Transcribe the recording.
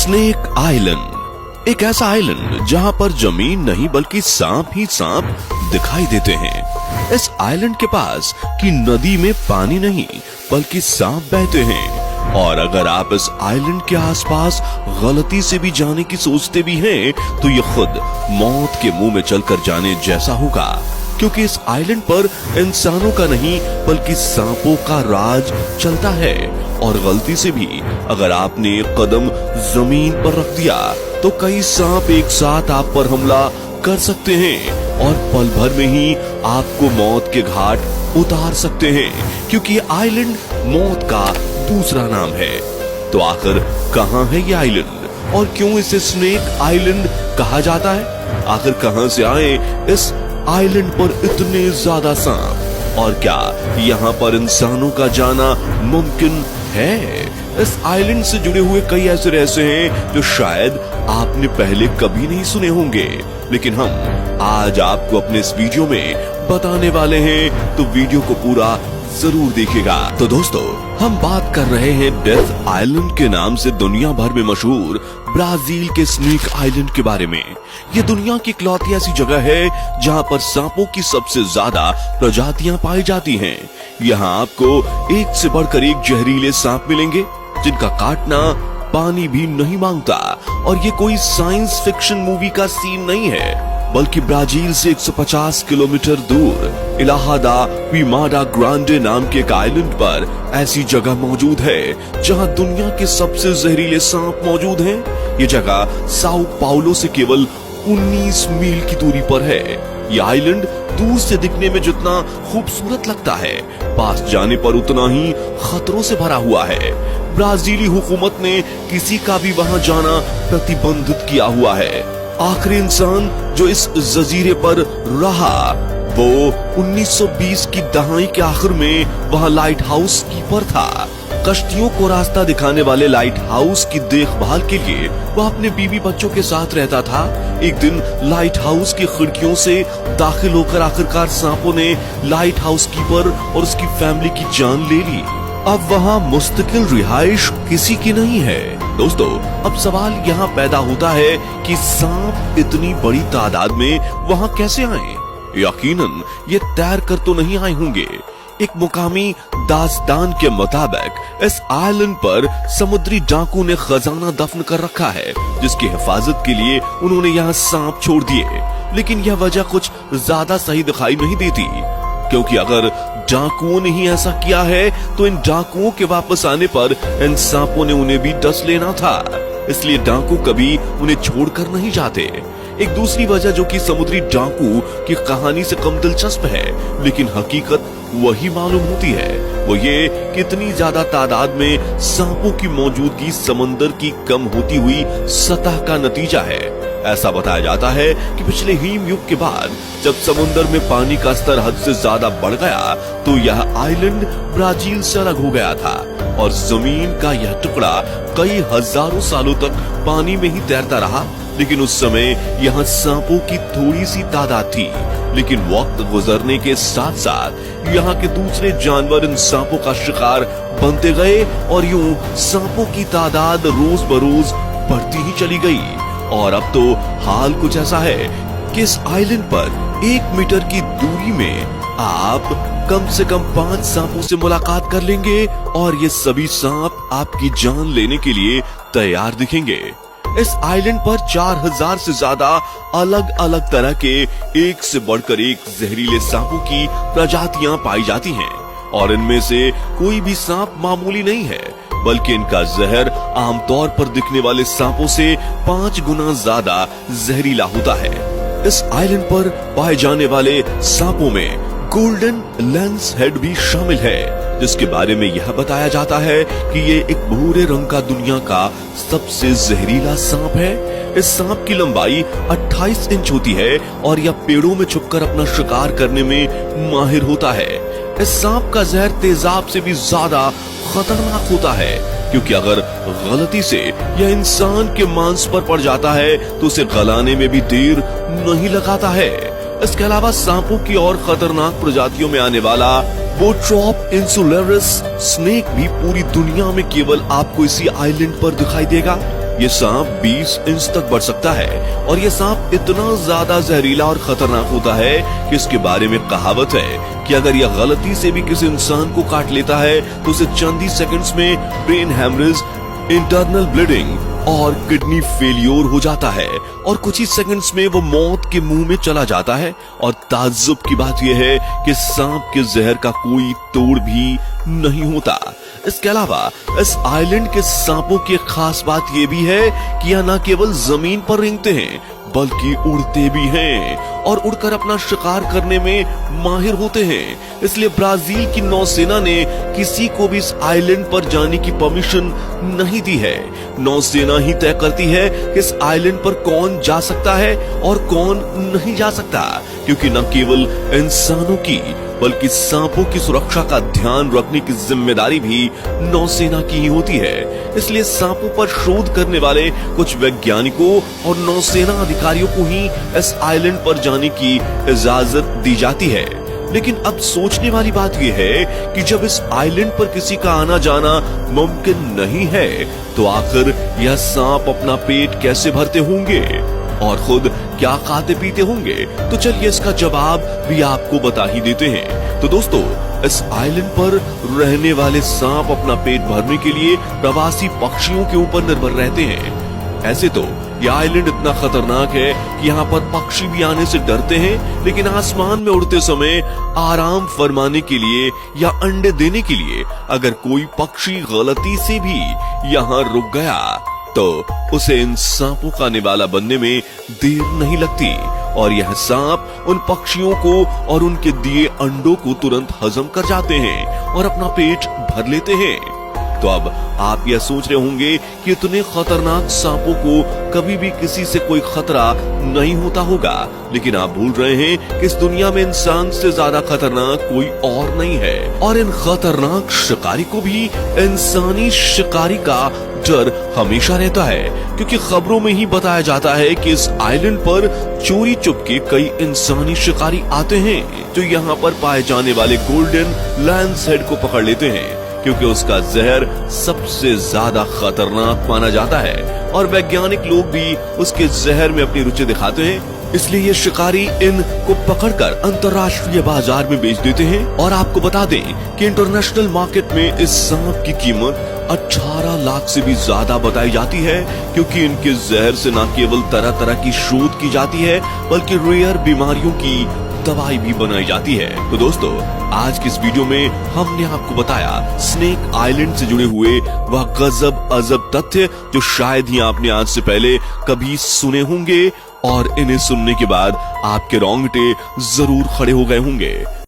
Snake island एक ऐसा island जहां पर जमीन नहीं बल्कि सांप ही सांप दिखाई देते हैं। इस आइलैंड के पास की नदी में पानी नहीं बल्कि सांप बहते हैं। और अगर आप इस आइलैंड के आसपास गलती से भी जाने की सोचते भी हैं तो ये खुद मौत के मुंह में चलकर जाने जैसा होगा, क्योंकि इस आइलैंड पर इंसानों का नहीं बल्कि सांपों का राज चलता है। और गलती से भी अगर आपने एक कदम जमीन पर रख दिया तो कई सांप एक साथ आप पर हमला कर सकते हैं और पल भर में ही आपको मौत के घाट उतार सकते हैं, क्योंकि आइलैंड मौत का दूसरा नाम है। तो आखिर कहां है ये आइलैंड और क्यों इसे स्नेक आइलैंड कहा जाता है? आखिर कहां से आए इस आइलैंड पर इतने ज्यादा सांप, और क्या यहाँ पर इंसानों का जाना मुमकिन है? इस आइलैंड से जुड़े हुए कई ऐसे रहस्य हैं जो शायद आपने पहले कभी नहीं सुने होंगे, लेकिन हम आज आपको अपने इस वीडियो में बताने वाले हैं, तो वीडियो को पूरा जरूर देखिएगा। तो दोस्तों, हम बात कर रहे हैं डेथ आइलैंड के नाम से दुनिया भर में मशहूर ब्राजील के स्नेक आइलैंड के बारे में। ये दुनिया की इकलौती ऐसी जगह है जहां पर सांपों की सबसे ज्यादा प्रजातियां पाई जाती हैं। यहाँ आपको एक से बढ़कर एक जहरीले सांप मिलेंगे जिनका काटना पानी भी नहीं मांगता। और ये कोई साइंस फिक्शन मूवी का सीन नहीं है, बल्कि ब्राजील से 150 किलोमीटर दूर इलाहादा क्विमाडा ग्रांडे नाम के एक आइलैंड पर ऐसी जगह मौजूद है जहां दुनिया के सबसे जहरीले सांप मौजूद हैं। ये जगह साओ पाउलो से केवल 19 मील की दूरी पर है। ये आइलैंड दूर से दिखने में जितना खूबसूरत लगता है, पास जाने पर उतना ही खतरों से भरा हुआ है। ब्राजीली हुकूमत ने किसी का भी वहां जाना प्रतिबंधित किया हुआ है। आखिरी इंसान जो इस जजीरे पर रहा वो 1920 की दहाई के आखिर में वहां लाइट हाउस कीपर था। कश्तियों को रास्ता दिखाने वाले लाइट हाउस की देखभाल के लिए वह अपने बीवी बच्चों के साथ रहता था। एक दिन लाइट हाउस की खिड़कियों से दाखिल होकर आखिरकार सांपों ने लाइट हाउस कीपर और उसकी फैमिली की जान ले ली। अब वहाँ मुस्तकिल रिहाइश किसी की नहीं है। दोस्तों, अब सवाल यहाँ पैदा होता है कि सांप इतनी बड़ी तादाद में वहाँ कैसे आए? यकीनन ये तैर कर तो नहीं आए होंगे। एक मुकामी दास्तान के मुताबिक इस आइलैंड पर समुद्री डाकू ने खजाना दफन कर रखा है, जिसकी हिफाजत के लिए उन्होंने यहाँ सांप छोड़ दिए। लेकिन यह वजह कुछ ज्यादा सही दिखाई नहीं देती, क्योंकि अगर डाकुओं ने ही ऐसा किया है तो इन डाकुओं के वापस आने पर इन सांपों ने उन्हें भी डस लेना था। इसलिए डाकू कभी उन्हें छोड़कर नहीं जाते। एक दूसरी वजह जो कि समुद्री डाकू की कहानी से कम दिलचस्प है लेकिन हकीकत वही मालूम होती है, वो ये कि इतनी ज्यादा तादाद में सांपों की मौजूदगी समंदर की कम होती हुई सतह का नतीजा है। ऐसा बताया जाता है कि पिछले हिम युग के बाद जब समुद्र में पानी का स्तर हद से ज्यादा बढ़ गया तो यह आइलैंड ब्राजील से अलग हो गया था और जमीन का यह टुकड़ा कई हजारों सालों तक पानी में ही तैरता रहा। लेकिन उस समय यहाँ सांपों की थोड़ी सी तादाद थी, लेकिन वक्त गुजरने के साथ साथ यहाँ के दूसरे जानवर इन सांपों का शिकार बनते गए और यूं सांपों की तादाद रोज बरोज बढ़ती ही चली गई। और अब तो हाल कुछ ऐसा है कि इस आइलैंड पर 1 मीटर की दूरी में आप कम से कम 5 सांपों से मुलाकात कर लेंगे और ये सभी सांप आपकी जान लेने के लिए तैयार दिखेंगे। इस आइलैंड पर 4000 से ज्यादा अलग अलग तरह के एक से बढ़कर एक जहरीले सांपों की प्रजातियां पाई जाती हैं और इनमें से कोई भी सांप मामूली नहीं है, बल्कि इनका जहर आमतौर पर दिखने वाले सांपों से 5 गुना ज्यादा जहरीला होता है। इस आइलैंड पर पाए जाने वाले सांपों में गोल्डन लेंस हेड भी शामिल है, जिसके बारे में यह बताया जाता है कि ये एक भूरे रंग का दुनिया का सबसे जहरीला सांप है। इस सांप की लंबाई 28 इंच होती है और यह पेड़ों में छुपकर अपना शिकार करने में माहिर होता है। इस सांप का जहर तेजाब से भी ज्यादा खतरनाक होता है, क्योंकि अगर गलती से यह इंसान के मांस पर पड़ जाता है तो उसे गलाने में भी देर नहीं लगाता है। इसके अलावा सांपों की और खतरनाक प्रजातियों में आने वाला बोट्रोप इंसुलेरिस स्नेक भी पूरी दुनिया में केवल आपको इसी आइलैंड पर दिखाई देगा। ये सांप 20 इंच तक बढ़ सकता है और ये सांप इतना ज्यादा जहरीला और खतरनाक होता है कि इसके बारे में कहावत है कि अगर यह गलती से भी किसी इंसान को काट लेता है तो उसे चंद ही सेकंड्स में ब्रेन हैमरेज, इंटरनल ब्लीडिंग और किडनी फेलियर हो जाता है और कुछ ही सेकंड्स में वो मौत के मुंह में चला जाता है। और ताज्जुब की बात यह है कि सांप के जहर का कोई तोड़ भी नहीं होता। इसके अलावा इस आइलैंड के सांपों की खास बात यह भी है कि यह न केवल जमीन पर रेंगते हैं बल्कि उड़ते भी हैं और उड़कर अपना शिकार करने में माहिर होते हैं। इसलिए ब्राजील की नौसेना ने किसी को भी इस आइलैंड पर जाने की परमिशन नहीं दी है। नौसेना ही तय करती है कि इस आइलैंड पर कौन जा सकता है और कौन नहीं जा सकता, क्योंकि न केवल इंसानों की बल्कि सांपों की सुरक्षा का ध्यान रखने की जिम्मेदारी भी नौसेना की ही होती है। इसलिए सांपों पर शोध करने वाले कुछ वैज्ञानिकों और नौसेना अधिकारियों को ही इस आइलैंड पर जाने की इजाजत दी जाती है। लेकिन अब सोचने वाली बात यह है कि जब इस आइलैंड पर किसी का आना जाना मुमकिन नहीं है तो आखिर यह सांप अपना पेट कैसे भरते होंगे और खुद क्या खाते पीते होंगे? तो चलिए इसका जवाब भी आपको बता ही देते हैं। तो दोस्तों, इस आइलैंड पर रहने वाले सांप अपना पेट भरने के लिए प्रवासी पक्षियों के ऊपर निर्भर रहते हैं। ऐसे तो यह आइलैंड इतना खतरनाक है कि यहाँ पर पक्षी भी आने से डरते हैं, लेकिन आसमान में उड़ते समय आराम फरमाने के लिए या अंडे देने के लिए अगर कोई पक्षी गलती से भी यहाँ रुक गया तो उसे इन सांपों का निवाला बनने में देर नहीं लगती और यह सांप उन पक्षियों को और उनके दिए अंडों को तुरंत हजम कर जाते हैं और अपना पेट भर लेते हैं। तो अब आप यह सोच रहे होंगे कि इतने खतरनाक सांपों को कभी भी किसी से कोई खतरा नहीं होता होगा, लेकिन आप भूल रहे हैं कि इस दुनिया में इंसान से ज्यादा खतरनाक कोई और नहीं है और इन खतरनाक शिकारी को भी इंसानी शिकारी का डर हमेशा रहता है, क्योंकि खबरों में ही बताया जाता है कि इस आइलैंड पर चोरी चुपके कई इंसानी शिकारी आते हैं जो यहाँ पर पाए जाने वाले गोल्डन लैंसहेड को पकड़ लेते हैं, क्योंकि उसका जहर सबसे ज्यादा खतरनाक माना जाता है और वैज्ञानिक लोग भी उसके जहर में अपनी रुचि दिखाते हैं। इसलिए ये शिकारी इन को पकड़कर अंतर्राष्ट्रीय बाजार में बेच देते हैं। और आपको बता दें कि इंटरनेशनल मार्केट में इस सांप की कीमत 18 लाख से भी ज्यादा बताई जाती है, क्योंकि इनके जहर से न केवल तरह तरह की शोध की जाती है बल्कि रेयर बीमारियों की दवाई भी बनाई जाती है। तो दोस्तों, आज की इस वीडियो में हमने आपको बताया स्नेक आइलैंड से जुड़े हुए वह गजब अजब तथ्य जो शायद ही आपने आज से पहले कभी सुने होंगे और इन्हें सुनने के बाद आपके रोंगटे जरूर खड़े हो गए होंगे।